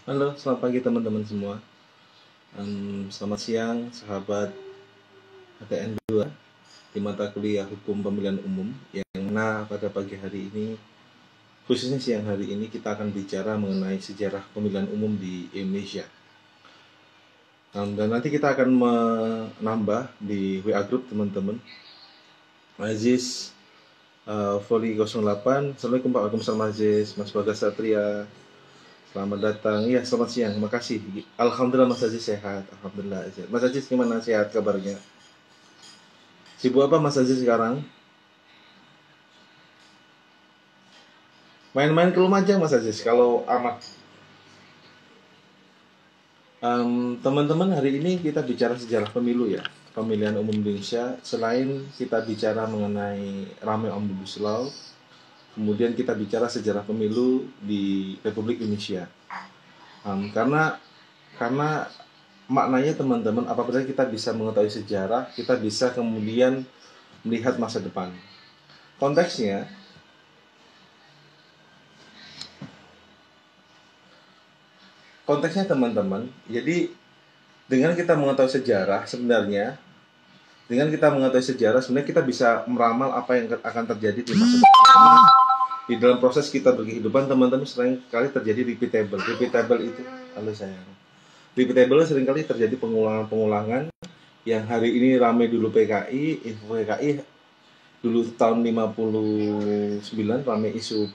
Halo, selamat pagi teman-teman semua. Selamat siang, sahabat HTN 2 di mata kuliah Hukum Pemilihan Umum, yang mana pada pagi hari ini, khususnya siang hari ini, kita akan bicara mengenai sejarah pemilihan umum di Indonesia. Dan nanti kita akan menambah di WA Group teman-teman. Aziz Voli 08. Assalamualaikum Pak. Waalaikumsalam Aziz. Mas Bagas Satria, selamat datang. Ya, selamat siang. Makasih. Alhamdulillah Mas Aziz sehat. Alhamdulillah. Mas Aziz gimana, sehat kabarnya? Sibuk apa Mas Aziz sekarang? Main-main ke Lumajang Mas Aziz kalau amat. Teman-teman, hari ini kita bicara sejarah pemilu ya, pemilihan umum Indonesia. Selain kita bicara mengenai Ramai Omnibus Law, kemudian kita bicara sejarah pemilu di Republik Indonesia. Karena maknanya teman-teman, apabila kita bisa mengetahui sejarah, kita bisa kemudian melihat masa depan. Konteksnya teman-teman, jadi dengan kita mengetahui sejarah sebenarnya, kita bisa meramal apa yang akan terjadi di masa depan. Karena di dalam proses kita berkehidupan teman-teman sering kali terjadi repeatable itu, repeatable seringkali terjadi pengulangan yang hari ini ramai dulu PKI, dulu tahun 59 ramai isu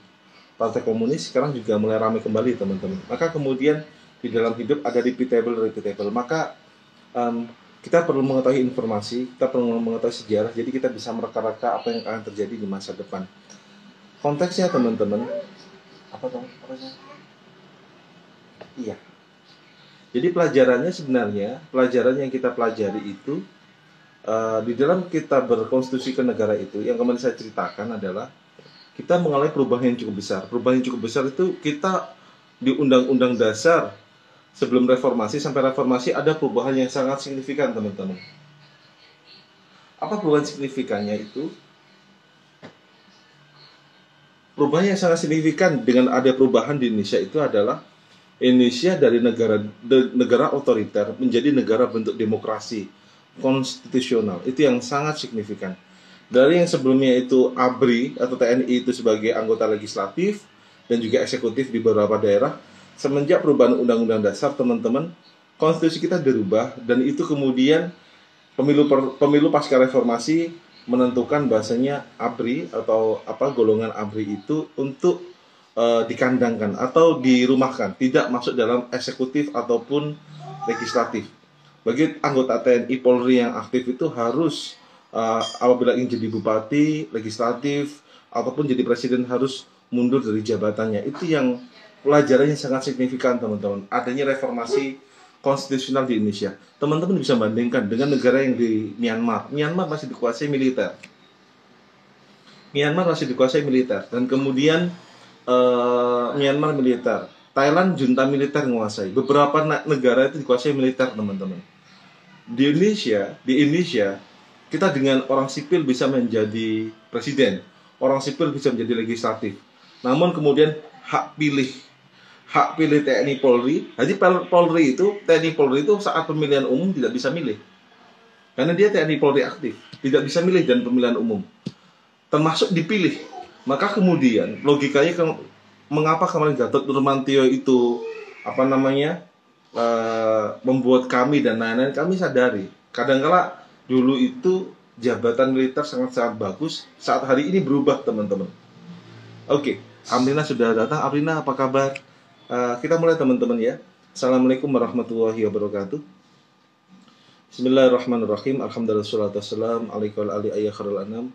Partai Komunis, sekarang juga mulai ramai kembali teman-teman. Maka kemudian di dalam hidup ada repeatable. Maka kita perlu mengetahui informasi, kita perlu mengetahui sejarah, jadi kita bisa mereka-reka apa yang akan terjadi di masa depan. Konteksnya teman-teman, iya. Jadi pelajaran yang kita pelajari itu di dalam kita berkonstitusi ke negara itu, yang kemarin saya ceritakan adalah kita mengalami perubahan yang cukup besar. Perubahan yang cukup besar itu kita di Undang-Undang Dasar sebelum reformasi sampai reformasi ada perubahan yang sangat signifikan teman-teman. Apa perubahan signifikannya itu? Perubahan yang sangat signifikan dengan ada perubahan di Indonesia itu adalah Indonesia dari negara otoriter menjadi negara bentuk demokrasi konstitusional. Itu yang sangat signifikan. Dari yang sebelumnya itu ABRI atau TNI itu sebagai anggota legislatif dan juga eksekutif di beberapa daerah, semenjak perubahan Undang-Undang Dasar teman-teman, konstitusi kita dirubah, dan itu kemudian pemilu pasca reformasi menentukan bahasanya ABRI atau golongan ABRI itu untuk dikandangkan atau dirumahkan, tidak masuk dalam eksekutif ataupun legislatif. Bagi anggota TNI Polri yang aktif itu harus apabila ingin jadi bupati, legislatif ataupun jadi presiden harus mundur dari jabatannya. Itu yang pelajarannya sangat signifikan teman-teman. Adanya reformasi konstitusional di Indonesia. Teman-teman bisa bandingkan dengan negara yang di Myanmar. Myanmar masih dikuasai militer. Dan kemudian Myanmar militer. Thailand junta militer menguasai. Beberapa negara itu dikuasai militer teman-teman. Di Indonesia kita dengan orang sipil bisa menjadi presiden, orang sipil bisa menjadi legislatif. Namun kemudian hak pilih TNI Polri, jadi TNI Polri itu saat pemilihan umum tidak bisa milih, karena dia TNI Polri aktif, tidak bisa milih dan pemilihan umum, termasuk dipilih. Maka kemudian logikanya mengapa kemarin Gatot Nurmantio itu membuat kami dan lain-lain, kami sadari kadangkala dulu itu jabatan militer sangat-sangat bagus, saat hari ini berubah teman-teman. Oke, Amrina sudah datang. Amrina, apa kabar? Kita mulai teman-teman ya. Assalamualaikum warahmatullahi wabarakatuh. Bismillahirrahmanirrahim. Alhamdulillah wassalatu wassalamu alaikum ali ayyakharul anam.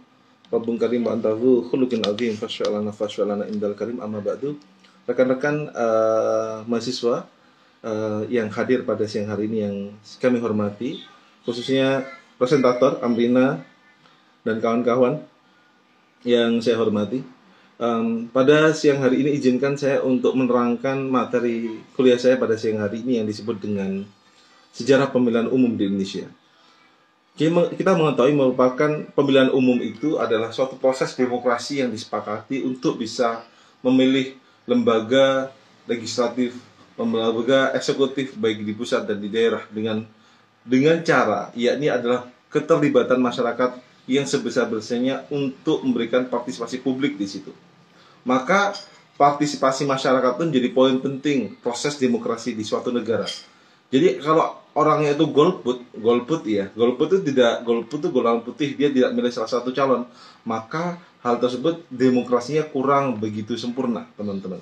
Rabbun karim wa antahu khuluqin azim fasya'lana indal karim amma ba'du. Rekan-rekan mahasiswa yang hadir pada siang hari ini yang kami hormati, khususnya presentator Amrina dan kawan-kawan yang saya hormati. Pada siang hari ini izinkan saya untuk menerangkan materi kuliah saya pada siang hari ini yang disebut dengan sejarah pemilihan umum di Indonesia. Kita mengetahui merupakan pemilihan umum itu adalah suatu proses demokrasi yang disepakati untuk bisa memilih lembaga legislatif lembaga eksekutif baik di pusat dan di daerah dengan cara yakni adalah keterlibatan masyarakat yang sebesar-besarnya untuk memberikan partisipasi publik di situ. Maka partisipasi masyarakat itu menjadi poin penting proses demokrasi di suatu negara. Jadi kalau orangnya itu golput itu golongan putih, dia tidak milih salah satu calon, maka hal tersebut demokrasinya kurang begitu sempurna, teman-teman.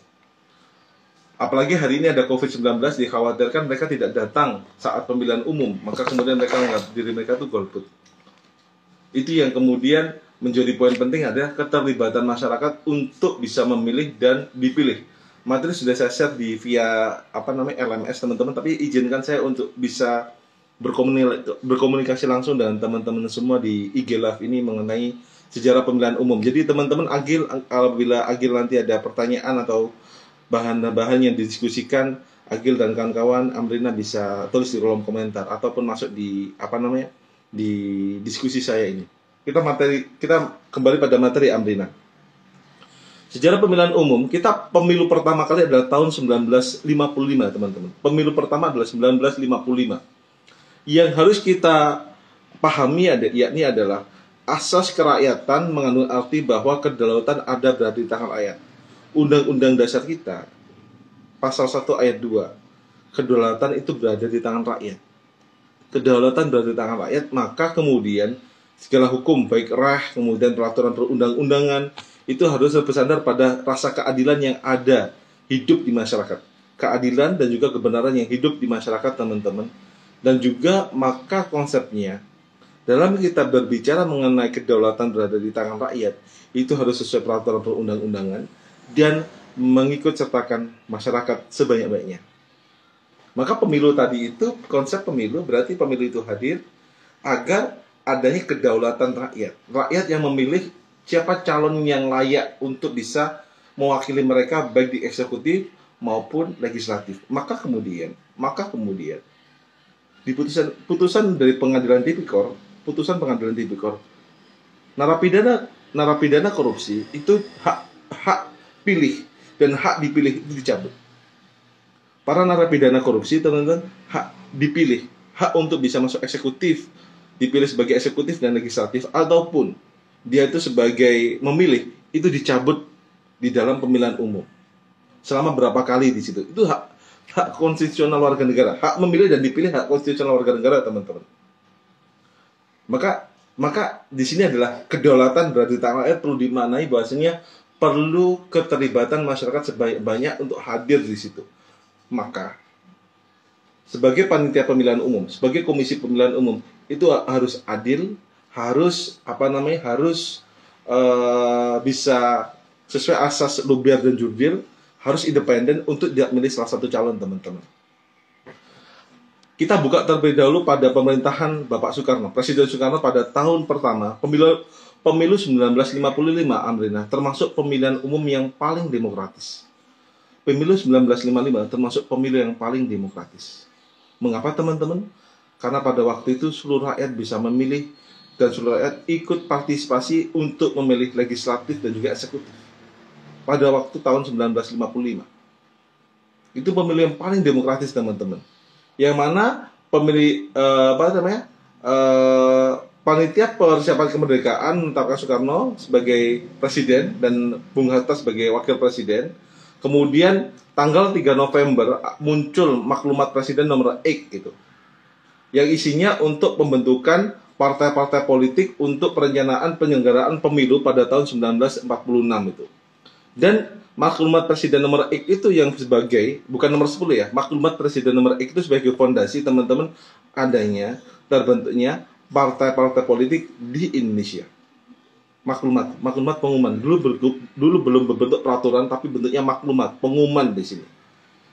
Apalagi hari ini ada COVID-19, dikhawatirkan mereka tidak datang saat pemilihan umum, maka kemudian mereka menganggap diri mereka itu golput. Itu yang kemudian menjadi poin penting adalah keterlibatan masyarakat untuk bisa memilih dan dipilih. Materi sudah saya share di via LMS teman-teman, tapi izinkan saya untuk bisa berkomunikasi langsung dengan teman-teman semua di IG Live ini mengenai sejarah pemilihan umum. Jadi teman-teman apabila Agil nanti ada pertanyaan atau bahan-bahan yang didiskusikan, Agil dan kawan-kawan Amrina bisa tulis di kolom komentar ataupun masuk di di diskusi saya ini. Kita kembali pada materi Amrina. Sejarah pemilihan umum, pemilu pertama kali adalah tahun 1955, teman-teman. Pemilu pertama adalah 1955. Yang harus kita pahami yakni adalah asas kerakyatan mengandung arti bahwa kedaulatan ada berada di tangan rakyat. Undang-undang dasar kita, pasal 1 ayat 2, kedaulatan itu berada di tangan rakyat. Kedaulatan berada di tangan rakyat, maka kemudian segala hukum, baik kemudian peraturan perundang-undangan, itu harus bersandar pada rasa keadilan yang ada hidup di masyarakat. Keadilan dan juga kebenaran yang hidup di masyarakat, teman-teman. Dan juga maka konsepnya, dalam kita berbicara mengenai kedaulatan berada di tangan rakyat, itu harus sesuai peraturan perundang-undangan dan mengikut sertakan masyarakat sebanyak-banyaknya. Maka pemilu tadi itu, konsep pemilu berarti pemilu itu hadir agar adanya kedaulatan rakyat. Rakyat yang memilih siapa calon yang layak untuk bisa mewakili mereka baik di eksekutif maupun legislatif. Maka kemudian di putusan dari pengadilan tipikor, narapidana korupsi itu hak pilih dan hak dipilih itu dicabut. Para narapidana korupsi, teman-teman, hak dipilih, hak untuk bisa masuk eksekutif, dipilih sebagai eksekutif dan legislatif, ataupun dia itu sebagai memilih, itu dicabut di dalam pemilihan umum. Selama berapa kali di situ. Itu hak konstitusional warga negara. Hak memilih dan dipilih hak konstitusional warga negara, teman-teman. Maka di sini adalah kedaulatan berada di tangan rakyat perlu dimaknai bahwasanya perlu keterlibatan masyarakat sebanyak-banyak untuk hadir di situ. Maka sebagai panitia pemilihan umum, sebagai komisi pemilihan umum, itu harus adil, harus bisa sesuai asas lubiar dan jurdil, harus independen untuk tidak memilih salah satu calon, teman-teman. Kita buka terlebih dahulu pada pemerintahan Bapak Soekarno, Presiden Soekarno pada tahun pertama pemilu 1955, Amrina, termasuk pemilihan umum yang paling demokratis. Pemilu 1955 termasuk pemilu yang paling demokratis. Mengapa, teman-teman? Karena pada waktu itu seluruh rakyat bisa memilih dan seluruh rakyat ikut partisipasi untuk memilih legislatif dan juga eksekutif. Pada waktu tahun 1955. Itu pemilu yang paling demokratis, teman-teman. Yang mana panitia persiapan kemerdekaan menetapkan Soekarno sebagai presiden dan Bung Hatta sebagai wakil presiden. Kemudian tanggal 3 November muncul maklumat presiden nomor X gitu. Yang isinya untuk pembentukan partai-partai politik untuk perencanaan penyelenggaraan pemilu pada tahun 1946 itu. Dan maklumat presiden nomor X itu yang sebagai, bukan nomor 10 ya, maklumat presiden nomor X itu sebagai fondasi, teman-teman, adanya terbentuknya partai-partai politik di Indonesia. Maklumat pengumuman. Dulu belum berbentuk peraturan, tapi bentuknya maklumat pengumuman di sini.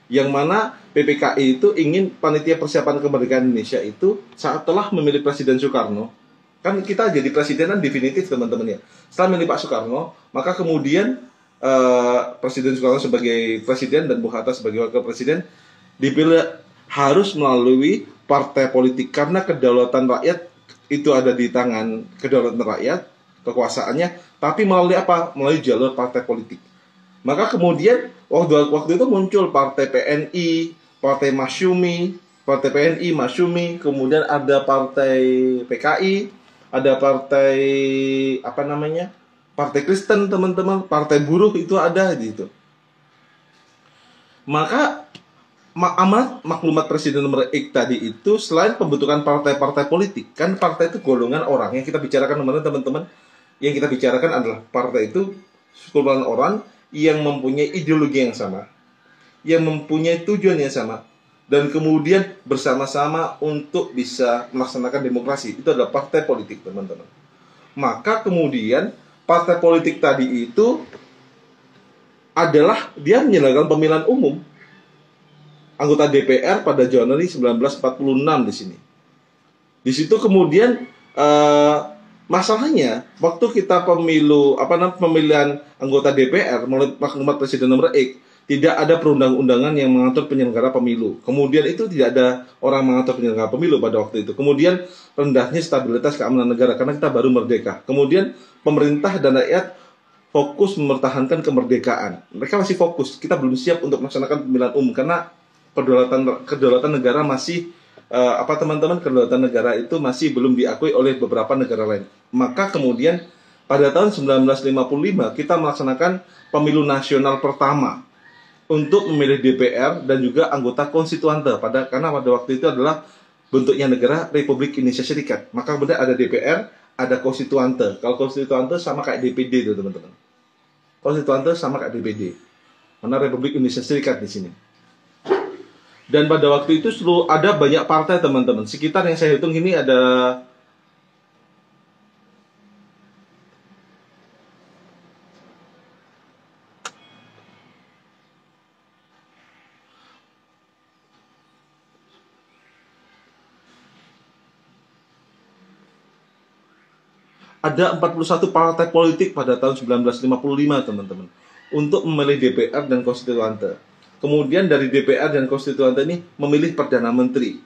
Yang mana PPKI itu ingin panitia persiapan kemerdekaan Indonesia itu saat telah memilih Presiden Soekarno, kan kita jadi presidenan definitif, teman-teman ya. Setelah memilih Pak Soekarno, maka kemudian Presiden Soekarno sebagai presiden dan Bung Hatta sebagai wakil presiden dipilih harus melalui partai politik, karena kedaulatan rakyat itu ada di tangan kedaulatan rakyat, kekuasaannya, tapi melalui apa? Melalui jalur partai politik. Maka kemudian waktu itu muncul Partai PNI, Partai Masyumi, Partai PNI, Masyumi, kemudian ada Partai PKI, ada Partai apa namanya? Partai Kristen, teman-teman, Partai Buruh itu ada gitu. Maka amanat maklumat Presiden nomor X tadi itu selain pembentukan partai-partai politik, kan partai itu golongan orang yang kita bicarakan kemarin teman-teman. Yang kita bicarakan adalah partai itu sekumpulan orang yang mempunyai ideologi yang sama, yang mempunyai tujuan yang sama, dan kemudian bersama-sama untuk bisa melaksanakan demokrasi. Itu adalah partai politik, teman-teman. Maka kemudian partai politik tadi itu adalah dia menyelenggarakan pemilihan umum anggota DPR pada Januari 1946 di sini. Di situ kemudian masalahnya waktu kita pemilihan anggota DPR melalui maklumat Presiden nomor X, tidak ada perundang-undangan yang mengatur penyelenggara pemilu. Kemudian itu tidak ada orang mengatur penyelenggara pemilu pada waktu itu. Kemudian rendahnya stabilitas keamanan negara karena kita baru merdeka. Kemudian pemerintah dan rakyat fokus mempertahankan kemerdekaan. Mereka masih fokus. Kita belum siap untuk melaksanakan pemilihan umum karena kedaulatan negara masih kedaulatan negara itu masih belum diakui oleh beberapa negara lain. Maka kemudian pada tahun 1955 kita melaksanakan pemilu nasional pertama untuk memilih DPR dan juga anggota konstituante karena pada waktu itu adalah bentuknya negara Republik Indonesia Serikat. Maka kemudian ada DPR, ada konstituante. Kalau konstituante sama kayak DPD itu, teman-teman. Konstituante sama kayak DPD. Mana Republik Indonesia Serikat di sini. Dan pada waktu itu ada banyak partai, teman-teman. Sekitar yang saya hitung ini ada ada 41 partai politik pada tahun 1955, teman-teman, untuk memilih DPR dan konstituante. Kemudian dari DPR dan konstituante ini memilih Perdana Menteri.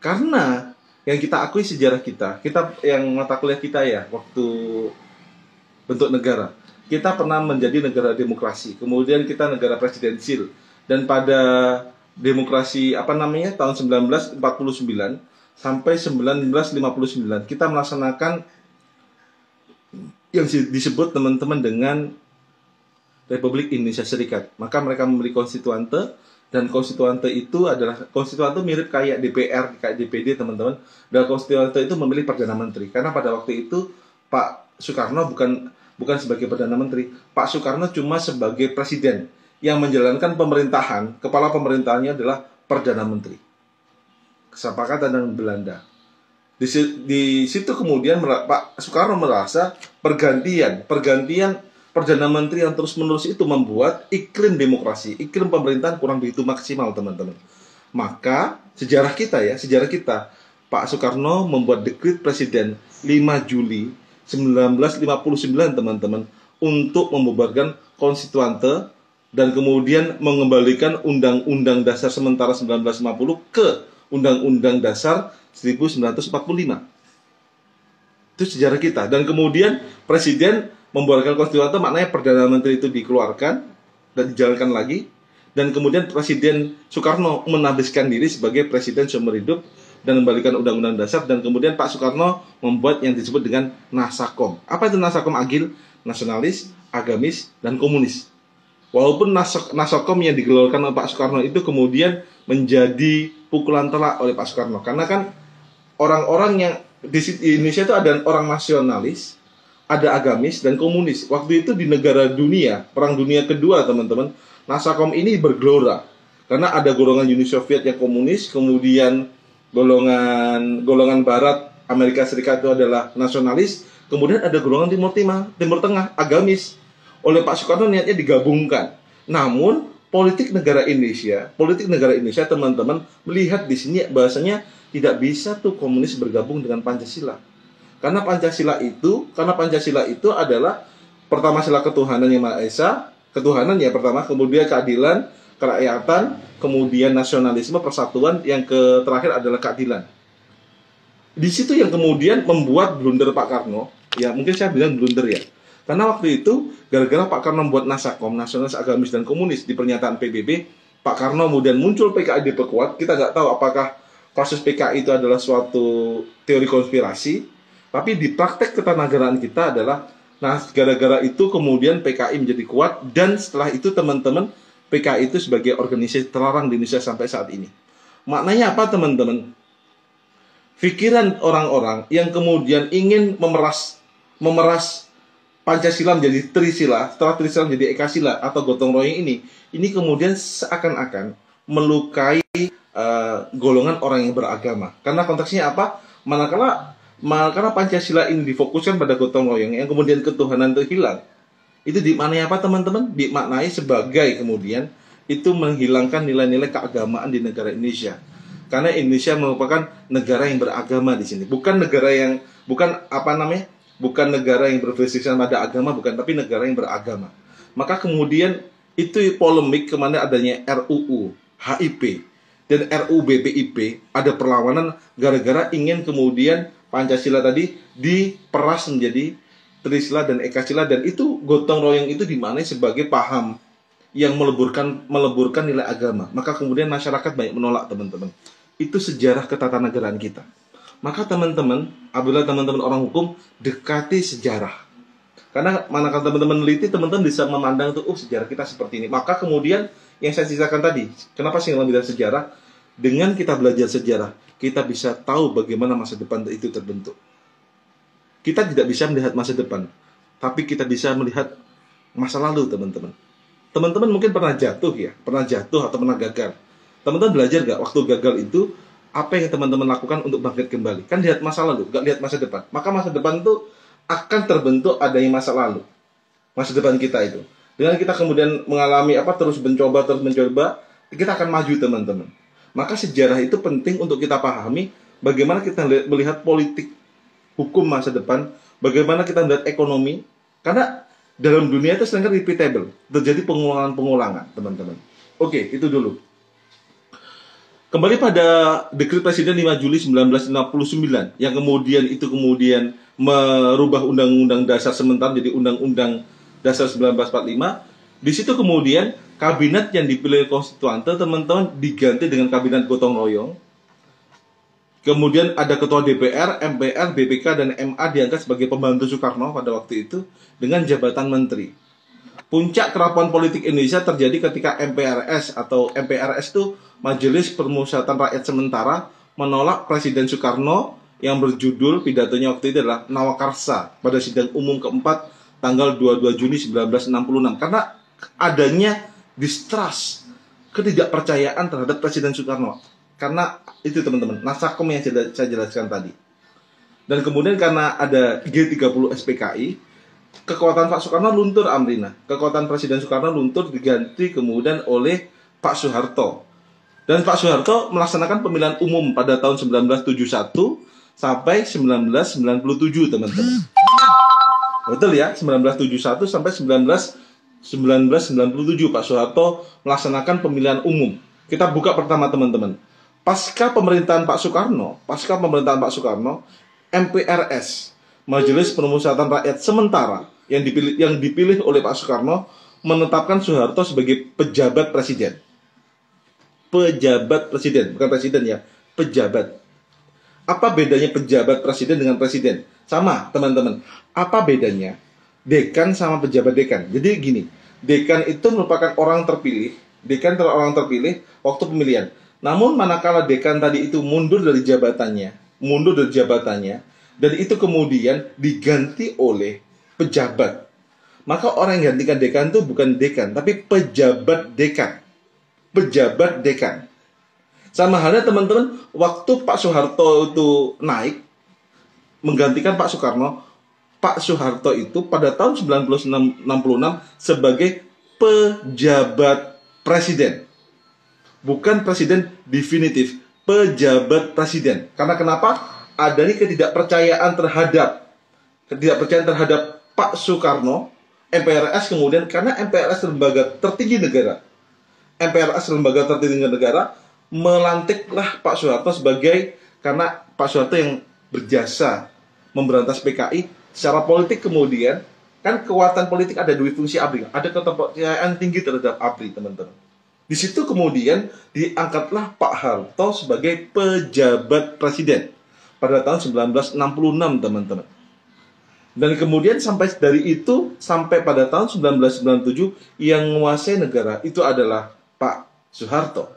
Karena yang kita akui sejarah kita yang mata kuliah kita ya, waktu bentuk negara. Kita pernah menjadi negara demokrasi. Kemudian kita negara presidensil. Dan pada demokrasi tahun 1949 sampai 1959 kita melaksanakan yang disebut teman-teman dengan Republik Indonesia Serikat. Maka mereka memberi konstituante, dan konstituante itu mirip kayak DPR, kayak DPD, teman-teman. Dan konstituante itu memilih Perdana Menteri. Karena pada waktu itu Pak Soekarno bukan sebagai Perdana Menteri. Pak Soekarno cuma sebagai presiden yang menjalankan pemerintahan. Kepala pemerintahannya adalah Perdana Menteri. Kesepakatan dengan Belanda. Di situ kemudian Pak Soekarno merasa pergantian Perdana Menteri yang terus-menerus itu membuat iklim demokrasi, iklim pemerintahan kurang begitu maksimal, teman-teman. Maka sejarah kita, Pak Soekarno membuat dekret Presiden 5 Juli 1959, teman-teman, untuk membubarkan konstituante dan kemudian mengembalikan Undang-Undang Dasar Sementara 1950 ke Undang-Undang Dasar 1945. Itu sejarah kita. Dan kemudian Presiden membuarkan konstituante, maknanya Perdana Menteri itu dikeluarkan dan dijalankan lagi. Dan kemudian Presiden Soekarno menabiskan diri sebagai Presiden seumur hidup dan membalikan Undang-Undang Dasar. Dan kemudian Pak Soekarno membuat yang disebut dengan Nasakom. Apa itu Nasakom Agil? Nasionalis, agamis, dan komunis. Walaupun Nasakom yang digelarkan oleh Pak Soekarno itu kemudian menjadi pukulan telak oleh Pak Soekarno. Karena kan orang-orang yang di Indonesia itu ada orang nasionalis, ada agamis dan komunis. Waktu itu di negara dunia, Perang Dunia Kedua, teman-teman, Nasakom ini bergelora. Karena ada golongan Uni Soviet yang komunis, kemudian golongan barat Amerika Serikat itu adalah nasionalis, kemudian ada golongan Timur Tengah, agamis. Oleh Pak Soekarno niatnya digabungkan. Namun politik negara Indonesia, teman-teman, melihat di sini bahasanya tidak bisa tuh komunis bergabung dengan Pancasila. Karena Pancasila itu adalah pertama sila ketuhanan yang Maha Esa, ketuhanan ya pertama, kemudian keadilan, kerakyatan, kemudian nasionalisme, persatuan, yang terakhir adalah keadilan. Di situ yang kemudian membuat blunder Pak Karno, ya mungkin saya bilang blunder ya. Karena waktu itu gara-gara Pak Karno membuat Nasakom, Nasionalis Agamis dan Komunis, di pernyataan PBB, Pak Karno kemudian muncul PKI diperkuat. Kita nggak tahu apakah kasus PKI itu adalah suatu teori konspirasi, tapi di praktek ketatanegaraan kita adalah, nah gara-gara itu kemudian PKI menjadi kuat, dan setelah itu teman-teman, PKI itu sebagai organisasi terlarang di Indonesia sampai saat ini. Maknanya apa teman-teman? Pikiran orang-orang yang kemudian ingin memeras Pancasila menjadi Trisila, setelah Trisila menjadi Ekasila atau gotong royong ini kemudian seakan-akan melukai golongan orang yang beragama. Karena konteksnya apa? Manakala Pancasila ini difokuskan pada gotong royong yang kemudian ketuhanan itu hilang, itu dimaknai apa teman-teman? Dimaknai sebagai kemudian itu menghilangkan nilai-nilai keagamaan di negara Indonesia. Karena Indonesia merupakan negara yang beragama di sini, bukan negara yang bukan negara yang berbasiskan pada agama, bukan, tapi negara yang beragama. Maka kemudian itu polemik kemana adanya RUU HIP dan RUU BPIP, ada perlawanan gara-gara ingin kemudian Pancasila tadi diperas menjadi Trisila dan Ekasila, dan itu gotong royong itu dimaknai sebagai paham yang meleburkan nilai agama. Maka kemudian masyarakat banyak menolak teman-teman. Itu sejarah ketatanegaraan kita. Maka teman-teman, apabila teman-teman orang hukum, dekati sejarah. Karena manakala teman-teman meneliti, teman-teman bisa memandang itu, sejarah kita seperti ini. Maka kemudian yang saya ceritakan tadi, kenapa sih dalam bidang sejarah? Dengan kita belajar sejarah, kita bisa tahu bagaimana masa depan itu terbentuk. Kita tidak bisa melihat masa depan, tapi kita bisa melihat masa lalu, teman-teman. Teman-teman mungkin pernah jatuh atau pernah gagal. Teman-teman belajar gak waktu gagal itu, apa yang teman-teman lakukan untuk bangkit kembali? Kan lihat masa lalu, gak lihat masa depan. Maka masa depan itu akan terbentuk adanya masa lalu. Masa depan kita itu. Dengan kita kemudian mengalami terus mencoba, kita akan maju teman-teman. Maka sejarah itu penting untuk kita pahami bagaimana kita melihat politik, hukum masa depan, bagaimana kita melihat ekonomi. Karena dalam dunia itu seringkali repeatable, terjadi pengulangan-pengulangan teman-teman. Oke, itu dulu. Kembali pada Dekret Presiden 5 Juli 1969 yang kemudian merubah Undang-Undang Dasar sementara jadi Undang-Undang Dasar 1945. Di situ kemudian kabinet yang dipilih konstituante teman-teman diganti dengan kabinet gotong royong. Kemudian ada ketua DPR, MPR, BPK dan MA diangkat sebagai pembantu Soekarno pada waktu itu dengan jabatan menteri. Puncak kerapuhan politik Indonesia terjadi ketika MPRS atau MPRS itu Majelis Permusyawaratan Rakyat Sementara menolak Presiden Soekarno yang berjudul pidatonya waktu itu adalah Nawakarsa pada sidang umum keempat tanggal 22 Juni 1966 karena adanya distrust, ketidakpercayaan terhadap Presiden Soekarno. Karena itu teman-teman, Nasakom yang saya jelaskan tadi. Dan kemudian karena ada G30 SPKI, kekuatan Pak Soekarno luntur amrina. Kekuatan Presiden Soekarno luntur diganti kemudian oleh Pak Soeharto. Dan Pak Soeharto melaksanakan pemilihan umum pada tahun 1971 sampai 1997 teman-teman. Betul ya, 1971 sampai 1997 Pak Soeharto melaksanakan pemilihan umum. Kita buka pertama teman-teman. Pasca pemerintahan Pak Soekarno, MPRS, Majelis Permusyawaratan Rakyat Sementara yang dipilih oleh Pak Soekarno menetapkan Soeharto sebagai pejabat presiden. Pejabat presiden, bukan presiden ya, pejabat. Apa bedanya pejabat presiden dengan presiden? Sama, teman-teman. Apa bedanya dekan sama pejabat dekan? Jadi gini, dekan itu merupakan orang terpilih, waktu pemilihan. Namun manakala dekan tadi itu mundur dari jabatannya, dan itu kemudian diganti oleh pejabat. Maka orang yang gantikan dekan itu bukan dekan, tapi pejabat dekan. Pejabat dekan. Sama halnya teman-teman, waktu Pak Soeharto itu naik, menggantikan Pak Soekarno, Pak Soeharto itu pada tahun 1966 sebagai pejabat presiden. Bukan presiden definitif, pejabat presiden. Karena kenapa? Adanya ketidakpercayaan terhadap Pak Soekarno, MPRS kemudian, karena MPRS lembaga tertinggi negara. Melantiklah Pak Soeharto karena Pak Soeharto yang berjasa memberantas PKI secara politik kemudian Kan kekuatan politik ada dua fungsi ABRI. Ada kepercayaan tinggi terhadap ABRI, teman-teman. Di situ kemudian diangkatlah Pak Harto sebagai pejabat presiden pada tahun 1966, teman-teman. Dan kemudian sampai dari itu sampai pada tahun 1997 yang menguasai negara itu adalah Pak Soeharto.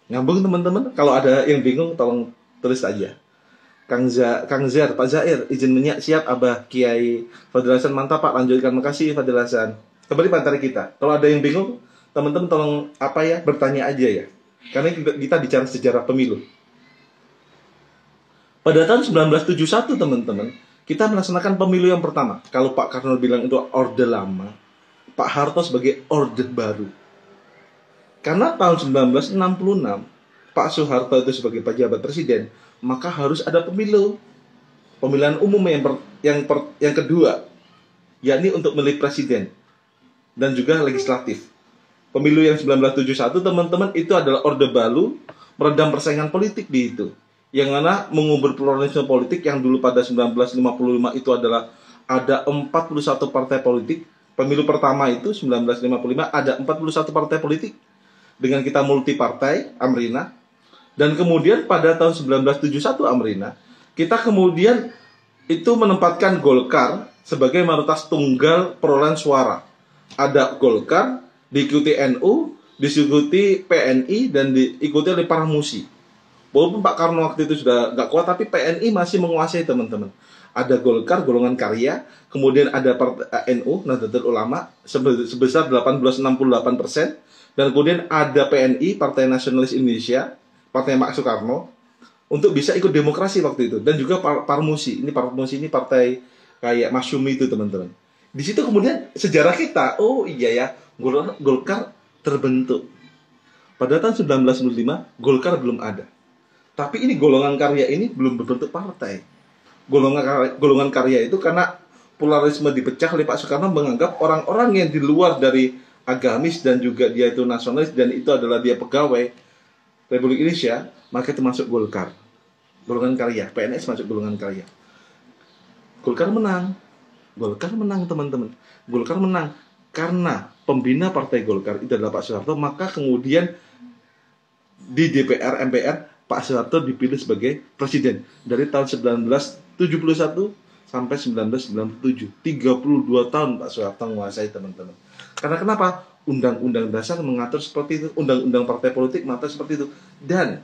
Nyambung, teman-teman? Kalau ada yang bingung tolong tulis aja. Kang Zar, Pak Zair, izin menyak, siap Abah Kiai Fadil Hasan, mantap Pak, lanjutkan, makasih Fadil Hasan. Kembali pantari kita. Kalau ada yang bingung, teman-teman tolong bertanya aja ya. Karena kita bicara sejarah pemilu. Pada tahun 1971, teman-teman, kita melaksanakan pemilu yang pertama. Kalau Pak Karno bilang itu orde lama, Pak Harto sebagai orde baru. Karena tahun 1966, Pak Soeharto itu sebagai pejabat presiden, maka harus ada pemilu. Pemilihan umum yang kedua, yakni untuk memilih presiden dan juga legislatif. Pemilu yang 1971, teman-teman, itu adalah orde baru, meredam persaingan politik di itu. Yang mana mengubur pluralisme politik yang dulu pada 1955 itu adalah ada 41 partai politik. Pemilu pertama itu 1955 ada 41 partai politik dengan kita multi partai Amrina. Dan kemudian pada tahun 1971 Amrina, kita kemudian itu menempatkan Golkar sebagai mayoritas tunggal perolehan suara. Ada Golkar, diikuti NU, diikuti PNI, dan diikuti oleh Parmusi. Walaupun Pak Karno waktu itu sudah nggak kuat, tapi PNI masih menguasai, teman-teman. Ada Golkar, golongan karya, kemudian ada NU, Nahdlatul Ulama, sebesar 1868%, dan kemudian ada PNI, Partai Nasionalis Indonesia, Partai Pak Soekarno, untuk bisa ikut demokrasi waktu itu. Dan juga Parmusi, ini partai kayak Masyumi itu, teman-teman. Di situ kemudian sejarah kita, oh iya ya, Golkar terbentuk. Pada tahun 1995, Golkar belum ada. Tapi ini golongan karya ini belum berbentuk partai. Golongan karya itu karena pluralisme dipecah oleh Pak Soekarno, menganggap orang-orang yang di luar dari agamis dan juga dia itu nasionalis dan itu adalah dia pegawai Republik Indonesia, maka itu masuk Golkar. Golongan karya, PNS masuk golongan karya. Golkar menang, teman-teman. Golkar menang karena pembina partai Golkar itu adalah Pak Soeharto, maka kemudian di DPR, MPR, Pak Soeharto dipilih sebagai presiden dari tahun 1971 sampai 1997. 32 tahun Pak Soeharto menguasai, teman-teman. Karena kenapa? Undang-undang dasar mengatur seperti itu, undang-undang partai politik mengatur seperti itu. Dan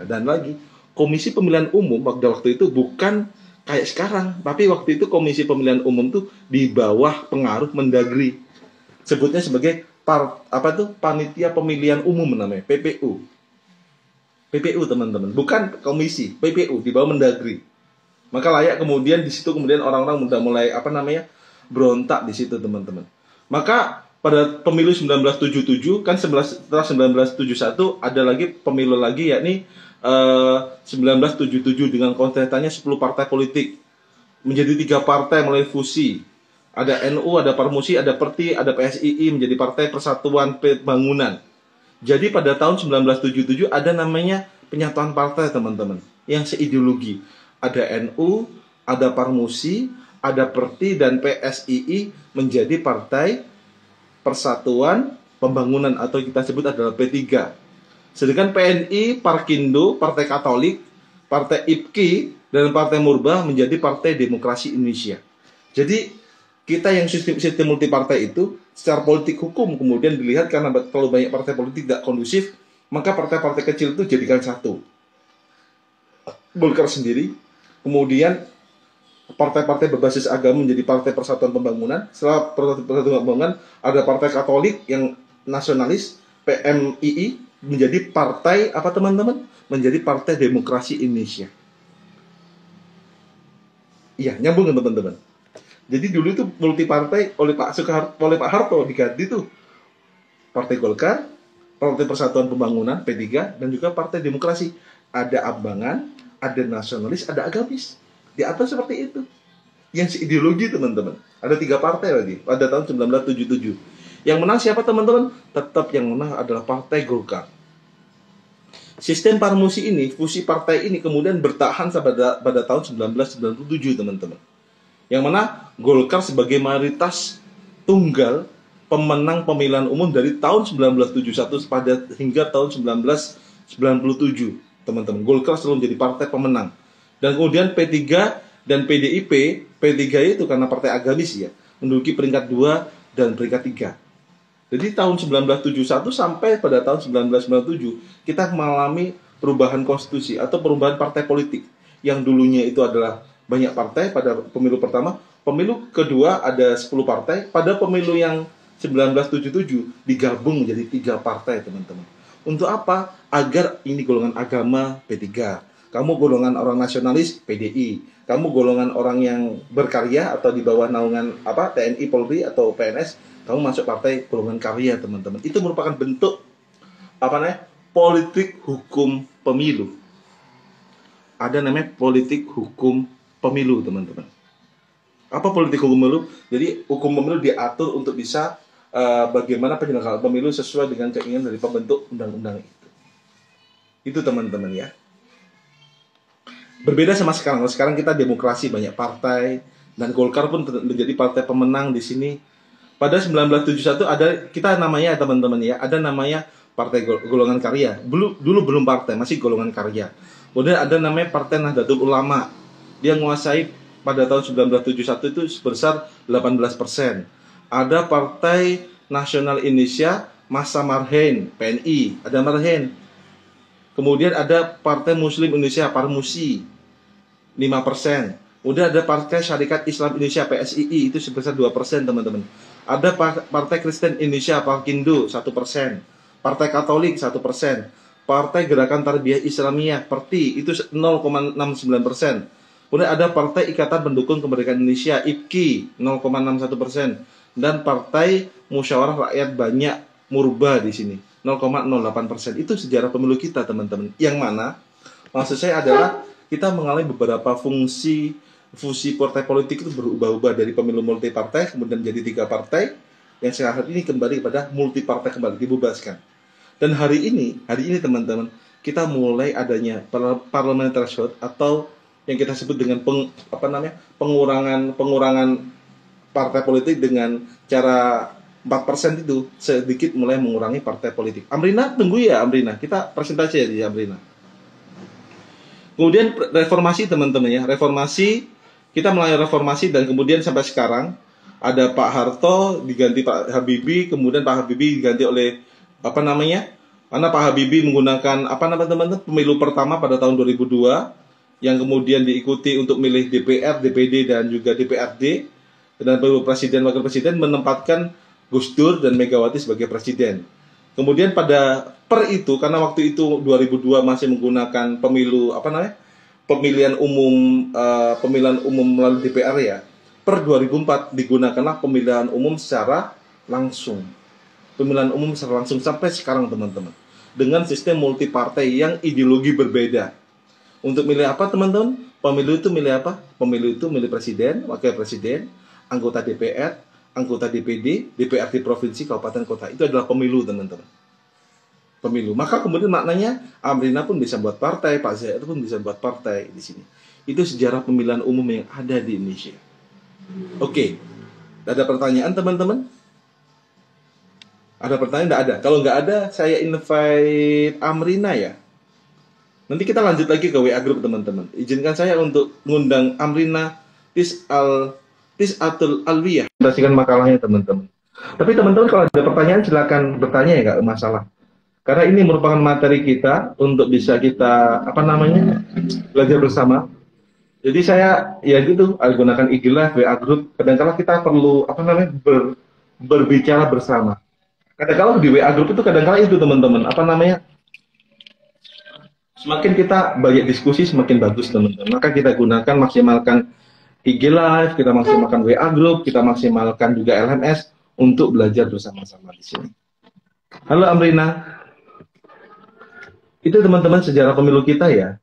lagi, Komisi Pemilihan Umum pada waktu itu bukan kayak sekarang, tapi waktu itu Komisi Pemilihan Umum tuh di bawah pengaruh Mendagri. Sebutnya sebagai Panitia Pemilihan Umum namanya, PPU. PPU, teman-teman, bukan komisi, PPU di bawah Mendagri. Maka layak kemudian di situ kemudian orang-orang udah mulai berontak di situ, teman-teman. Maka pada pemilu 1977 kan setelah 1971 ada lagi pemilu lagi, yakni 1977 dengan konsentrasinya 10 partai politik menjadi 3 partai melalui fusi. Ada NU, ada Parmusi, ada Perti, ada PSII menjadi Partai Persatuan Pembangunan. Jadi pada tahun 1977 ada namanya penyatuan partai, teman-teman, yang seideologi. Ada NU, ada Parmusi, ada Perti, dan PSII menjadi Partai Persatuan Pembangunan atau kita sebut adalah P3. Sedangkan PNI, Parkindo, Partai Katolik, Partai IPKI, dan Partai Murba menjadi Partai Demokrasi Indonesia. Jadi kita yang sistem multipartai itu secara politik hukum kemudian dilihat karena terlalu banyak partai politik tidak kondusif, maka partai-partai kecil itu jadikan satu. Golkar sendiri, kemudian partai-partai berbasis agama menjadi Partai Persatuan Pembangunan. Setelah Persatuan Pembangunan ada Partai Katolik yang nasionalis, PMII menjadi partai teman-teman? Menjadi Partai Demokrasi Indonesia. Iya, nyambung teman-teman. Jadi dulu itu multi partai oleh Pak Harto diganti tuh Partai Golkar, Partai Persatuan Pembangunan P3, dan juga Partai Demokrasi. Ada Abangan, ada nasionalis, ada agamis. Di atas seperti itu. Yang ideologi, teman-teman. Ada 3 partai lagi pada tahun 1977. Yang menang siapa, teman-teman? Tetap yang menang adalah Partai Golkar. Sistem Parmusi ini, fusi partai ini kemudian bertahan pada tahun 1997, teman-teman. Yang mana Golkar sebagai mayoritas tunggal pemenang pemilihan umum dari tahun 1971 pada hingga tahun 1997, teman-teman. Golkar selalu menjadi partai pemenang. Dan kemudian P3 dan PDIP, P3 itu karena partai agamis ya, menduduki peringkat 2 dan peringkat 3. Jadi tahun 1971 sampai pada tahun 1997 kita mengalami perubahan konstitusi atau perubahan partai politik. Yang dulunya itu adalah banyak partai pada pemilu pertama, pemilu kedua ada 10 partai, pada pemilu yang 1977 digabung menjadi 3 partai, teman-teman. Untuk apa? Agar ini golongan agama P3, kamu golongan orang nasionalis PDI, kamu golongan orang yang berkarya atau di bawah naungan TNI, Polri atau PNS, kamu masuk partai golongan karya, teman-teman. Itu merupakan bentuk politik hukum pemilu. Ada namanya politik hukum pemilu, teman-teman. Apa politik hukum pemilu? Jadi hukum pemilu diatur untuk bisa bagaimana penyelenggaraan pemilu sesuai dengan keinginan dari pembentuk undang-undang itu. Itu, teman-teman ya. Berbeda sama sekarang. Sekarang kita demokrasi, banyak partai, dan Golkar pun menjadi partai pemenang di sini. Pada 1971 ada kita namanya, teman-teman ya, ada namanya Partai Golongan Karya. Dulu belum partai, masih golongan karya. Kemudian ada namanya Partai Nahdlatul Ulama. Dia menguasai pada tahun 1971 itu sebesar 18%. Ada Partai Nasional Indonesia Masa Marhen, PNI, ada Marhen. Kemudian ada Partai Muslim Indonesia, Parmusi, 5%. Kemudian ada Partai Syarikat Islam Indonesia, PSII, itu sebesar 2%, teman-teman. Ada Partai Kristen Indonesia, Parkindo, 1%. Partai Katolik, 1%. Partai Gerakan Tarbiyah Islamiyah, PERTI, itu 0,69%. Kemudian ada Partai Ikatan Pendukung Kemerdekaan Indonesia, IPKI, 0,61%. Dan Partai Musyawarah Rakyat Banyak, Murba di sini, 0,08%. Itu sejarah pemilu kita, teman-teman. Yang mana, maksud saya adalah kita mengalami beberapa fungsi partai politik itu berubah-ubah dari pemilu multi partai kemudian menjadi 3 partai yang sekarang ini kembali kepada multi partai, kembali dibebaskan. Dan hari ini teman-teman, kita mulai adanya parliamentary threshold atau yang kita sebut dengan pengurangan partai politik dengan cara 4% itu sedikit mulai mengurangi partai politik. Amrina, tunggu ya Amrina, kita presentasi ya Amrina. Kemudian reformasi, teman-teman ya, reformasi, kita mulai reformasi dan kemudian sampai sekarang ada Pak Harto diganti Pak Habibie, kemudian Pak Habibie diganti oleh karena Pak Habibie menggunakan teman-teman pemilu pertama pada tahun 2002 yang kemudian diikuti untuk milih DPR, DPD dan juga DPRD, dan pemilu presiden wakil presiden menempatkan Gus Dur dan Megawati sebagai presiden. Kemudian karena waktu itu 2002 masih menggunakan pemilihan umum melalui DPR ya. Per 2004 digunakanlah pemilihan umum secara langsung. Pemilihan umum secara langsung sampai sekarang, teman-teman. Dengan sistem multi partai yang ideologi berbeda. Untuk milih apa, teman-teman? Pemilu itu milih apa? Pemilu itu milih presiden, wakil presiden, anggota DPR, anggota DPD, DPRD provinsi, kabupaten, kota. Itu adalah pemilu, teman-teman. Pemilu. Maka kemudian maknanya Amrina pun bisa buat partai, Pak Zaid pun bisa buat partai di sini. Itu sejarah pemilihan umum yang ada di Indonesia. Oke. Ada pertanyaan, teman-teman? Ada pertanyaan? Tidak ada. Kalau nggak ada, saya invite Amrina ya. Nanti kita lanjut lagi ke WA Group, teman-teman. Izinkan saya untuk mengundang Amrina Tis'atul Alwiyah. Presentasikan makalahnya, teman-teman. Tapi teman-teman kalau ada pertanyaan silakan bertanya ya, nggak masalah. Karena ini merupakan materi kita untuk bisa kita belajar bersama. Jadi saya ya gitu gunakan IG Live, WA Group. Kadang-kadang kita perlu berbicara bersama. Kadang-kadang di WA Group itu kadang-kadang itu teman-teman semakin kita banyak diskusi semakin bagus, teman-teman. Maka kita gunakan, maksimalkan IG Live, kita maksimalkan WA Group, kita maksimalkan juga LMS untuk belajar bersama-sama di sini. Halo Amrina. Itu teman-teman sejarah pemilu kita ya.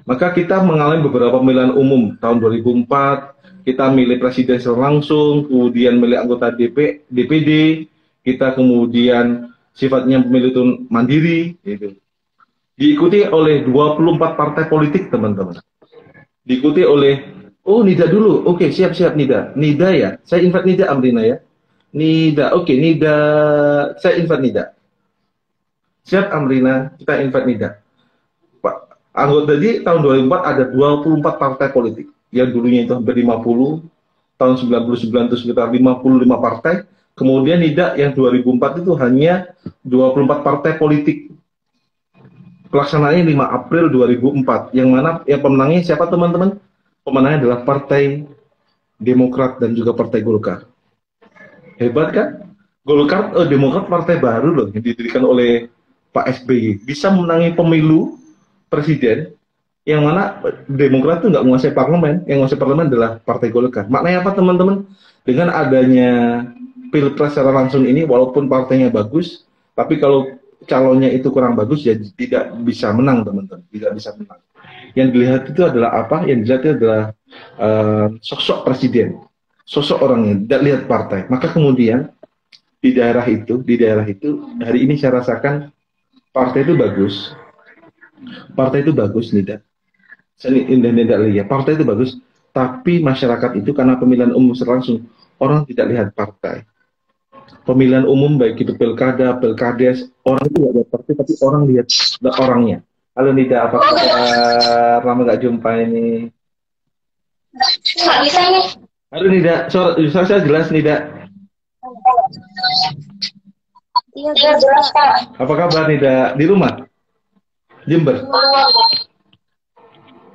Maka kita mengalami beberapa pemilihan umum. Tahun 2004 kita milih presiden secara langsung, kemudian milih anggota DPD, kita kemudian sifatnya pemilu itu mandiri gitu. Diikuti oleh 24 partai politik, teman-teman. Diikuti oleh Oh, Nida dulu. Oke, siap-siap Nida. Nida ya. Saya invite Nida Amrina ya. Nida. Oke, Nida. Saya invite Nida. Siap Amrina, kita invite Nida. Pak, anggota tadi tahun 2004 ada 24 partai politik. Yang dulunya itu hampir 50, tahun 99 itu sekitar 55 partai. Kemudian Nida yang 2004 itu hanya 24 partai politik. Pelaksanaannya 5 April 2004. Yang mana yang pemenangnya siapa teman-teman? Pemenangnya adalah Partai Demokrat dan juga Partai Golkar. Hebat kan? Golkar, Demokrat partai baru loh yang didirikan oleh Pak SBY. Bisa menangi pemilu presiden yang mana Demokrat itu nggak menguasai parlemen, yang menguasai parlemen adalah Partai Golkar. Maknanya apa teman-teman? Dengan adanya pilpres secara langsung ini, walaupun partainya bagus, tapi kalau calonnya itu kurang bagus, ya tidak bisa menang teman-teman, tidak bisa menang. Yang dilihat itu adalah apa? Yang dilihat itu adalah sosok presiden, sosok orangnya, tidak lihat partai. Maka kemudian di daerah itu hari ini saya rasakan partai itu bagus, Nida. Saya tidak lihat partai itu bagus, tapi masyarakat itu karena pemilihan umum langsung orang tidak lihat partai. Pemilihan umum baik itu pilkada, pilkades, orang itu tidak lihat partai, tapi orang lihat orangnya. Halo Nida, apa kabar? Lama nggak jumpa ini. Halo Nida, suara saya jelas Nida. Iya, jelas Pak. Apa kabar Nida? Di rumah? Jember?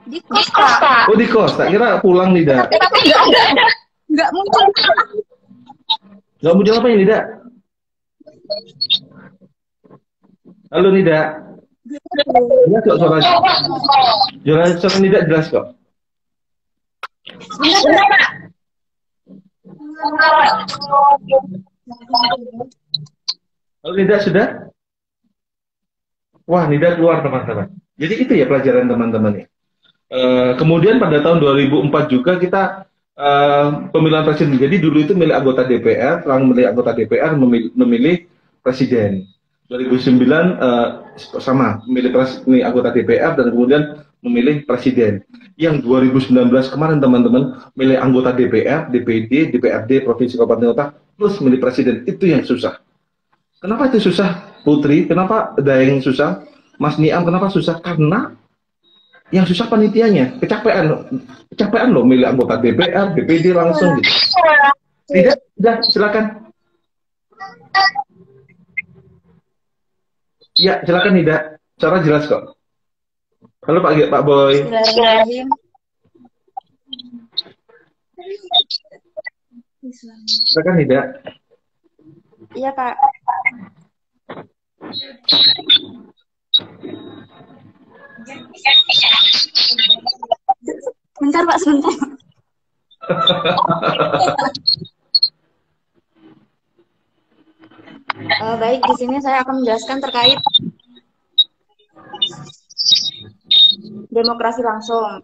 Di kos Pak. Oh di kos, tak kira pulang Nida. Tapi nggak muncul. Nggak muncul apa ya Nida? Halo Nida. Jelas kok suaranya? Suara Nida jelas kok. Benar Pak. Halo Nida sudah? Wah Nida keluar teman-teman. Jadi itu ya pelajaran teman-teman ya. Kemudian pada tahun 2004 juga kita pemilihan presiden. Jadi dulu itu milih anggota DPR, setelah memilih anggota DPR memilih presiden. 2009 sama memilih anggota DPR dan kemudian memilih presiden. Yang 2019 kemarin teman-teman milih anggota DPR, DPD, DPRD, provinsi kabupaten kota, plus milih presiden. Itu yang susah. Kenapa itu susah, Putri? Kenapa ada yang susah? Mas Niam, kenapa susah? Karena yang susah panitianya, kecapean loh milih anggota DPR, DPD langsung gitu. Tidak, silakan. Ya, silakan tidak. Cara jelas kok. Halo Pak Boy. Silakan tidak. Iya Pak. Bentar Pak, sebentar. Baik, di sini saya akan menjelaskan terkait demokrasi langsung.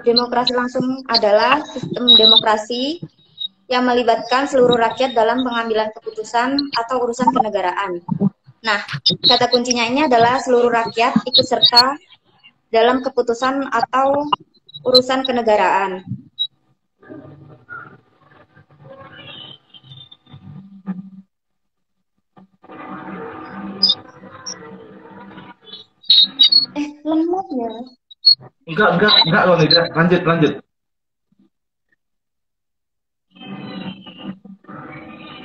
Demokrasi langsung adalah sistem demokrasi yang melibatkan seluruh rakyat dalam pengambilan keputusan atau urusan kenegaraan. Nah, kata kuncinya ini adalah seluruh rakyat ikut serta dalam keputusan atau urusan kenegaraan. Lemot ya. Enggak loh Nida. Lanjut.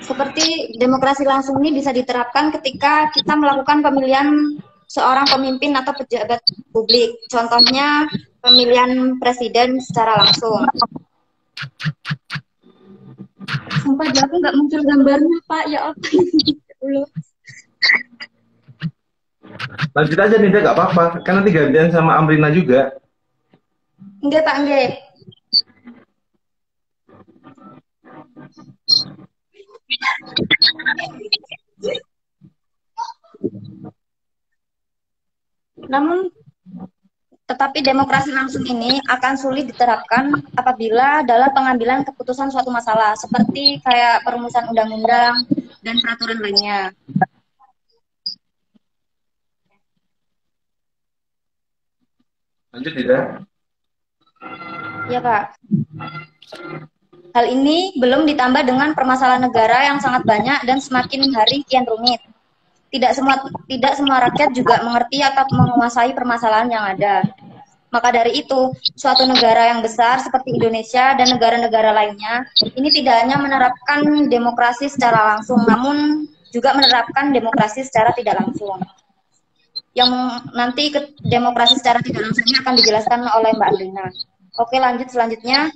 Seperti demokrasi langsung ini bisa diterapkan ketika kita melakukan pemilihan seorang pemimpin atau pejabat publik. Contohnya pemilihan presiden secara langsung. Sumpah aku nggak muncul gambarnya Pak, ya apa ini? Lanjut aja Nida, nggak apa-apa. Kan nanti gantian sama Amrina juga. Enggak Pak, enggak. Namun, tetapi demokrasi langsung ini akan sulit diterapkan apabila dalam pengambilan keputusan suatu masalah, seperti kayak perumusan undang-undang dan peraturan lainnya. Lanjut tidak? Ya, Pak. Hal ini belum ditambah dengan permasalahan negara yang sangat banyak dan semakin hari kian rumit. Tidak semua rakyat juga mengerti atau menguasai permasalahan yang ada. Maka dari itu, suatu negara yang besar seperti Indonesia dan negara-negara lainnya, ini tidak hanya menerapkan demokrasi secara langsung, namun juga menerapkan demokrasi secara tidak langsung. Yang nanti demokrasi secara tidak langsung ini akan dijelaskan oleh Mbak Andrina. Oke, lanjut selanjutnya.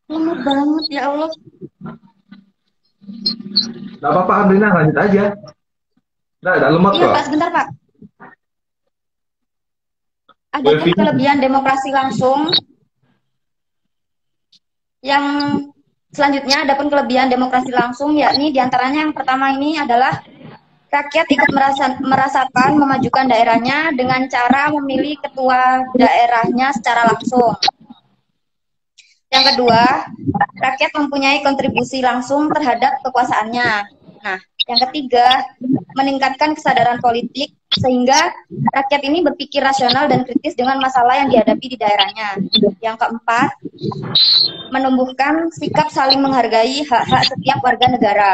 Lemot banget, ya Allah. Nggak apa-apa, Amrina, lanjut aja. Nggak lemot Iya, kok. Pak, sebentar, Pak. Adapun kelebihan demokrasi langsung yang selanjutnya, adapun kelebihan demokrasi langsung, yakni diantaranya yang pertama ini adalah rakyat ikut merasakan memajukan daerahnya dengan cara memilih ketua daerahnya secara langsung. Yang kedua, rakyat mempunyai kontribusi langsung terhadap kekuasaannya. Nah, yang ketiga, meningkatkan kesadaran politik sehingga rakyat ini berpikir rasional dan kritis dengan masalah yang dihadapi di daerahnya. Yang keempat, menumbuhkan sikap saling menghargai hak-hak setiap warga negara.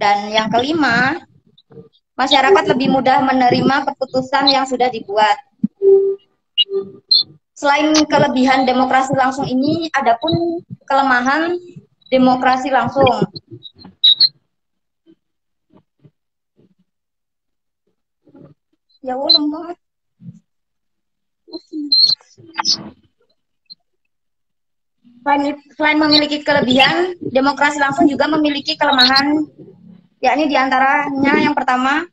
Dan yang kelima, masyarakat lebih mudah menerima keputusan yang sudah dibuat. Selain kelebihan demokrasi langsung ini, adapun kelemahan demokrasi langsung. Ya Allah, lemot. Selain memiliki kelebihan, demokrasi langsung juga memiliki kelemahan, yakni diantaranya yang pertama,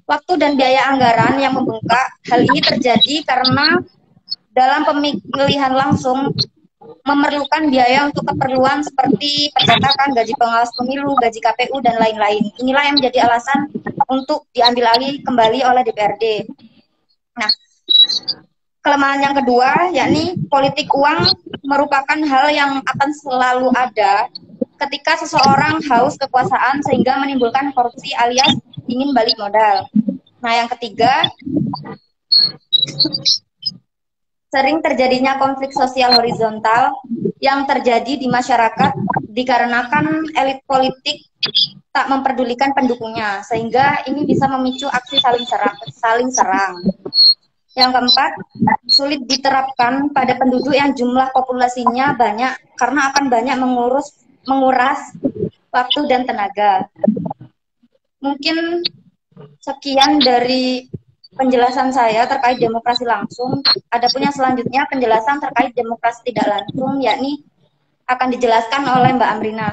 waktu dan biaya anggaran yang membengkak. Hal ini terjadi karena dalam pemilihan langsung memerlukan biaya untuk keperluan seperti percetakan, gaji pengawas pemilu, gaji KPU, dan lain-lain. Inilah yang menjadi alasan untuk diambil alih kembali oleh DPRD. Nah, kelemahan yang kedua, yakni politik uang merupakan hal yang akan selalu ada ketika seseorang haus kekuasaan sehingga menimbulkan korupsi alias ingin balik modal. Nah, yang ketiga, sering terjadinya konflik sosial horizontal yang terjadi di masyarakat dikarenakan elit politik tak memperdulikan pendukungnya, sehingga ini bisa memicu aksi saling serang. Yang keempat, sulit diterapkan pada penduduk yang jumlah populasinya banyak karena akan banyak menguras waktu dan tenaga. Mungkin sekian dari penjelasan saya terkait demokrasi langsung. Adapun yang selanjutnya penjelasan terkait demokrasi tidak langsung, yakni akan dijelaskan oleh Mbak Amrina.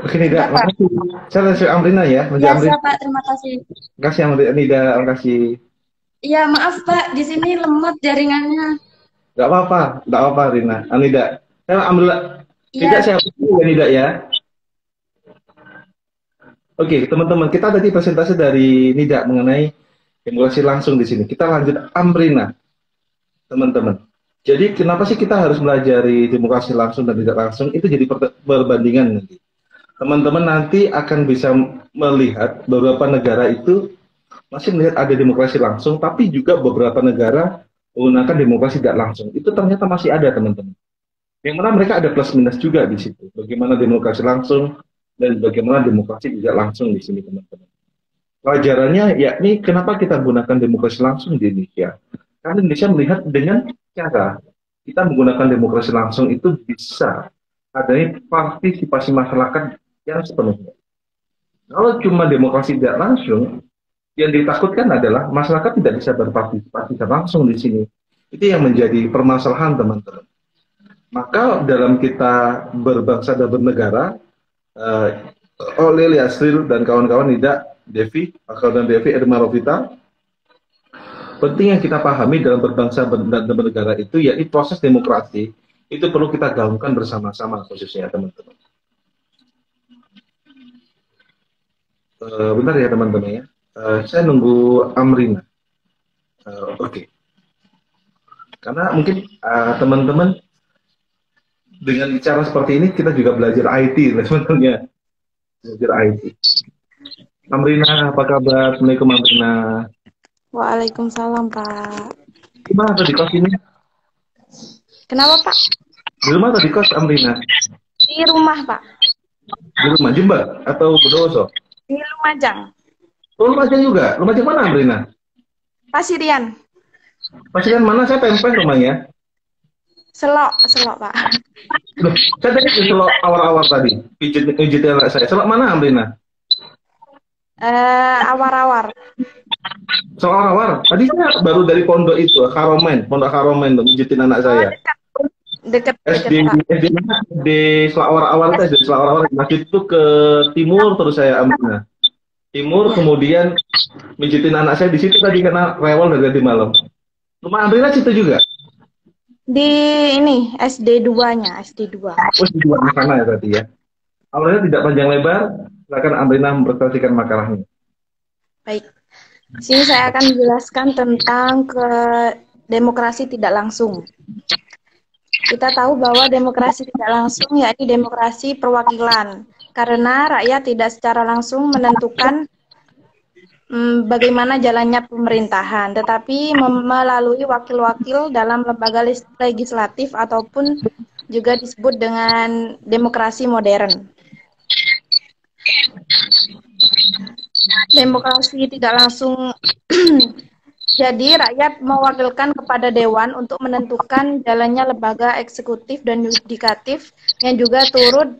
Oke, Nida, makasih. Saya Amrina ya. Ya, Pak, terima kasih. Terima kasih, Nida, terima kasih. Iya, maaf Pak, di sini lemot jaringannya. Nggak apa-apa, Rina. Nida. Saya alhamdulillah. Tidak saya ya, Nida ya. Oke, teman-teman, kita tadi presentasi dari Nida mengenai demokrasi langsung di sini. Kita lanjut Amrina, teman-teman. Jadi kenapa sih kita harus melajari demokrasi langsung dan tidak langsung? Itu jadi perbandingan nanti. Teman-teman nanti akan bisa melihat beberapa negara itu masih melihat ada demokrasi langsung, tapi juga beberapa negara menggunakan demokrasi tidak langsung. Itu ternyata masih ada, teman-teman. Yang mana mereka ada plus minus juga di situ. Bagaimana demokrasi langsung dan bagaimana demokrasi tidak langsung di sini, teman-teman. Pelajarannya yakni kenapa kita menggunakan demokrasi langsung di Indonesia. Karena Indonesia melihat dengan cara kita menggunakan demokrasi langsung itu bisa adanya partisipasi masyarakat yang sepenuhnya. Kalau cuma demokrasi tidak langsung, yang ditakutkan adalah masyarakat tidak bisa berpartisipasi langsung di sini. Itu yang menjadi permasalahan, teman-teman. Maka dalam kita berbangsa dan bernegara, oleh Yasril dan kawan-kawan Nida, Devi, Akal dan Devi, Irma Rovita, penting yang kita pahami dalam berbangsa dan bernegara itu, yakni proses demokrasi, itu perlu kita gaungkan bersama-sama khususnya, teman-teman. Bentar ya, teman-teman ya. Saya nunggu Amrina. Oke. Karena mungkin teman-teman dengan cara seperti ini kita juga belajar IT lah sebenarnya. Belajar IT. Amrina, apa kabar? Assalamualaikum Amrina. Waalaikumsalam, Pak. Gimana tadi kos ini? Kenapa, Pak? Di rumah atau di kos Amrina? Di rumah, Pak. Di rumah Jember atau Bondowoso? Di Lumajang. Oh, Lumajang juga. Lumajang mana Amrina? Pasirian. Pastikan mana saya pempek rumahnya. Selok, Pak. Loh, saya tadi di Selok awal-awal tadi. Pijit anak saya. Selok mana Amrina? Awar-awar. Selok awal. Tadi saya baru dari pondok itu, Pondok Karomen tuh pijitin anak Oh, saya. dekat, SD Pak. SD di Selok awal-awal teh di Selok awal masjid itu ke timur terus saya Amrina. Timur kemudian mijitin anak saya di situ tadi karena rewel dari tadi malam. Rumah Amrina situ juga. Di ini SD 2-nya, SD 2. Oh, di luar sana ya tadi ya. Awalnya tidak panjang lebar, silakan Amrina mempresentasikan makalahnya. Baik. Di sini saya akan menjelaskan tentang demokrasi tidak langsung. Kita tahu bahwa demokrasi tidak langsung yakni demokrasi perwakilan, karena rakyat tidak secara langsung menentukan bagaimana jalannya pemerintahan, tetapi melalui wakil-wakil dalam lembaga legislatif ataupun juga disebut dengan demokrasi modern. Demokrasi tidak langsung jadi rakyat mewakilkan kepada dewan untuk menentukan jalannya lembaga eksekutif dan yudikatif yang juga turut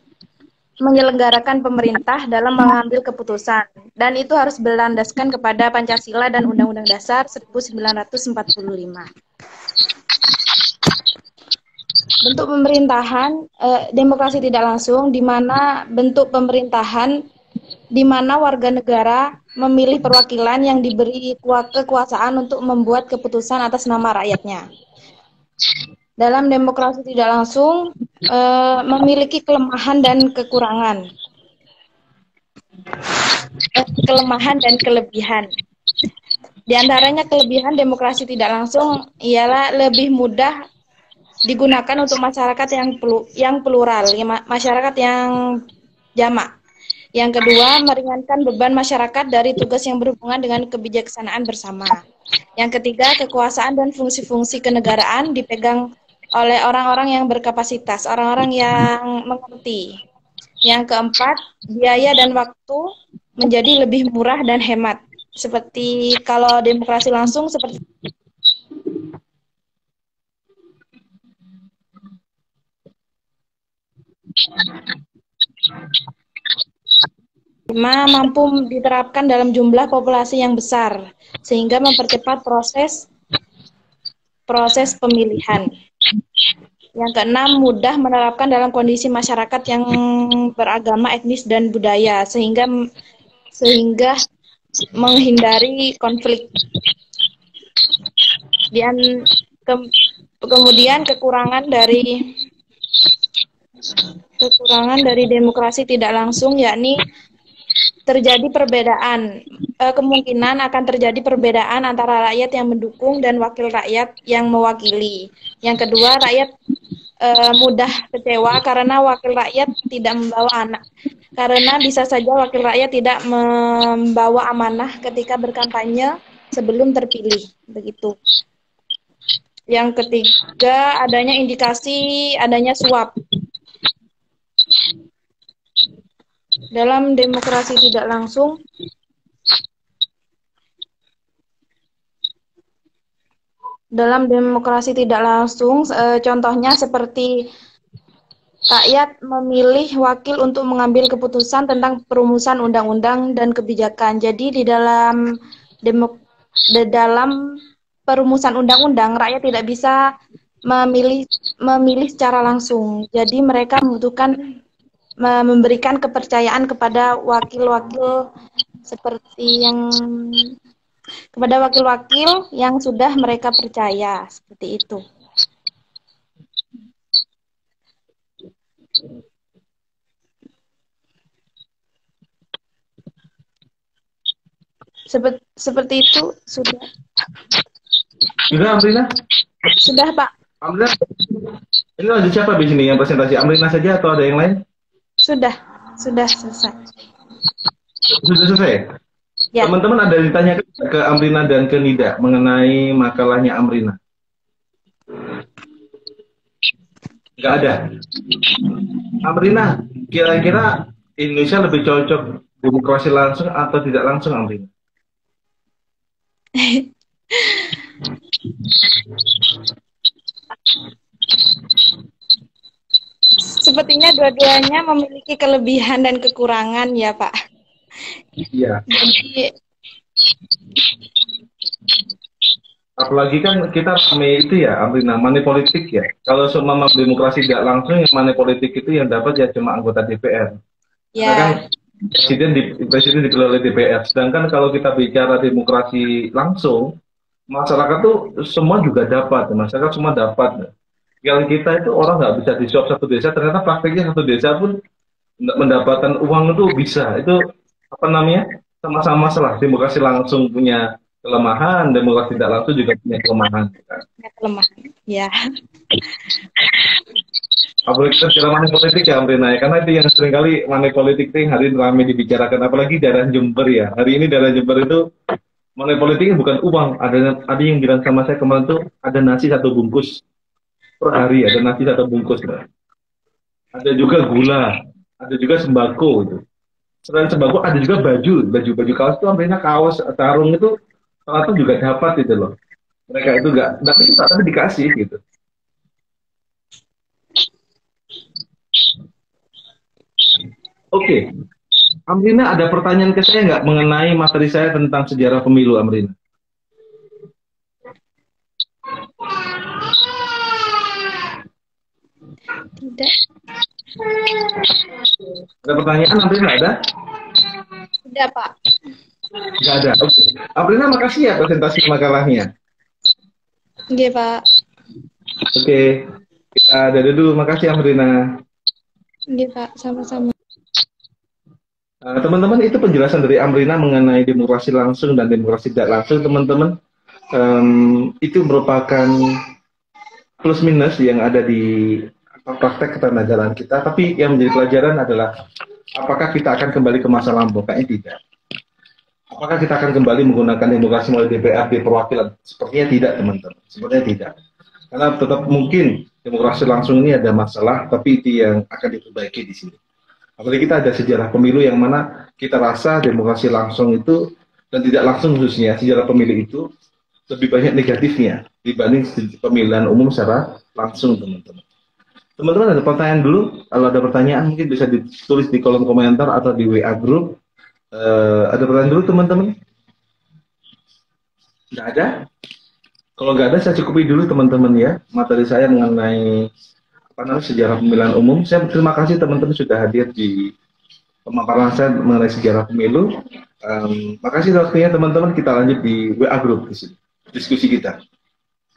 menyelenggarakan pemerintah dalam mengambil keputusan, dan itu harus berlandaskan kepada Pancasila dan Undang-Undang Dasar 1945. Bentuk pemerintahan demokrasi tidak langsung, di mana bentuk pemerintahan di mana warga negara memilih perwakilan yang diberi kekuasaan untuk membuat keputusan atas nama rakyatnya. Dalam demokrasi tidak langsung memiliki kelemahan dan kekurangan, kelemahan dan kelebihan. Di antaranya kelebihan demokrasi tidak langsung ialah lebih mudah digunakan untuk masyarakat yang plural, masyarakat yang jamak. Yang kedua, meringankan beban masyarakat dari tugas yang berhubungan dengan kebijaksanaan bersama. Yang ketiga, kekuasaan dan fungsi-fungsi kenegaraan dipegang oleh orang-orang yang berkapasitas, orang-orang yang mengerti. Yang keempat, biaya dan waktu menjadi lebih murah dan hemat. Seperti kalau demokrasi langsung seperti mampu diterapkan dalam jumlah populasi yang besar, sehingga mempercepat proses pemilihan. Yang keenam, mudah menerapkan dalam kondisi masyarakat yang beragama, etnis, dan budaya, sehingga menghindari konflik. Kemudian kekurangan dari demokrasi tidak langsung yakni terjadi perbedaan, kemungkinan akan terjadi perbedaan antara rakyat yang mendukung dan wakil rakyat yang mewakili. Yang kedua, rakyat mudah kecewa karena wakil rakyat tidak membawa anak. Karena bisa saja wakil rakyat tidak membawa amanah ketika berkampanye sebelum terpilih, begitu. Yang ketiga, adanya indikasi adanya suap. Dalam demokrasi tidak langsung, contohnya seperti rakyat memilih wakil untuk mengambil keputusan tentang perumusan undang-undang dan kebijakan. Jadi di dalam perumusan undang-undang, rakyat tidak bisa memilih secara langsung. Jadi mereka membutuhkan memberikan kepercayaan kepada wakil-wakil kepada wakil-wakil yang sudah mereka percaya, seperti itu. Seperti itu sudah. Sudah Amrina? Sudah, Pak. Amrina Ini lanjut siapa di sini yang presentasi? Amrina saja atau ada yang lain? Sudah selesai. Sudah selesai? Ya. Teman-teman ada yang ditanya ke Amrina dan ke Nida mengenai makalahnya Amrina? Nggak ada. Amrina, kira-kira Indonesia lebih cocok demokrasi langsung atau tidak langsung, Amrina? Sepertinya dua-duanya memiliki kelebihan dan kekurangan ya Pak. Iya. Jadi Apalagi kan kita rame itu ya, Amrina, money politik ya. Kalau semua demokrasi tidak langsung, yang money politik itu yang dapat ya cuma anggota DPR. Karena kan presiden dipilih oleh DPR. Sedangkan kalau kita bicara demokrasi langsung, masyarakat tuh semua juga dapat, masyarakat semua dapat. Yang kita itu orang nggak bisa disuap satu desa, ternyata prakteknya satu desa pun mendapatkan uang itu bisa. Itu apa namanya? Sama-sama salah. Demokrasi langsung punya kelemahan, demokrasi tidak langsung juga punya kelemahan. kelemahan. Ya. Apalagi kita bicara money politik ya, Amrina, karena itu yang seringkali money politik itu yang hari ini ramai dibicarakan, apalagi daerah Jember ya. Hari ini daerah Jember itu money politiknya bukan uang, ada yang bilang sama saya kemarin tuh ada nasi satu bungkus per hari, ada nasi satu bungkus, ada juga gula, ada juga sembako gitu. Selain sembako ada juga baju kaos itu, Amrina, kaos sarung itu ternyata juga dapat gitu loh. Mereka itu nggak, tapi dikasih gitu. Oke, Amrina ada pertanyaan ke saya nggak mengenai materi saya tentang sejarah pemilu, Amrina? Tidak. Ada pertanyaan, Amrina, ada? Tidak, Pak. Nggak ada. Oke. Amrina, makasih ya presentasi makalahnya. Oke, Pak. Oke, kita dadah dulu. Makasih, Amrina. Oke, Pak. Sama-sama. Teman-teman, itu penjelasan dari Amrina mengenai demokrasi langsung dan demokrasi tidak langsung, teman-teman. Itu merupakan plus minus yang ada di praktek ketatanegaraan kita. Tapi yang menjadi pelajaran adalah apakah kita akan kembali ke masa lampau? Kayaknya tidak. Apakah kita akan kembali menggunakan demokrasi melalui DPRD perwakilan? Sepertinya tidak, teman-teman. Sepertinya tidak. Karena tetap mungkin demokrasi langsung ini ada masalah, tapi itu yang akan diperbaiki di sini. Apalagi kita ada sejarah pemilu yang mana kita rasa demokrasi langsung itu, dan tidak langsung khususnya, sejarah pemilu itu lebih banyak negatifnya dibanding pemilihan umum secara langsung, teman-teman. Teman-teman ada pertanyaan dulu? Kalau ada pertanyaan mungkin bisa ditulis di kolom komentar atau di WA group. Ada pertanyaan dulu, teman-teman? Nggak ada? Kalau nggak ada, saya cukupi dulu, teman-teman ya, materi saya mengenai sejarah pemilihan umum. Saya terima kasih teman-teman sudah hadir di pemaparan saya mengenai sejarah pemilu. Makasih waktunya, teman-teman. Kita lanjut di WA group di sini, diskusi kita.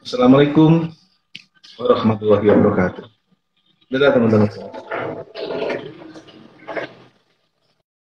Assalamualaikum warahmatullahi wabarakatuh. Dadah, teman-teman.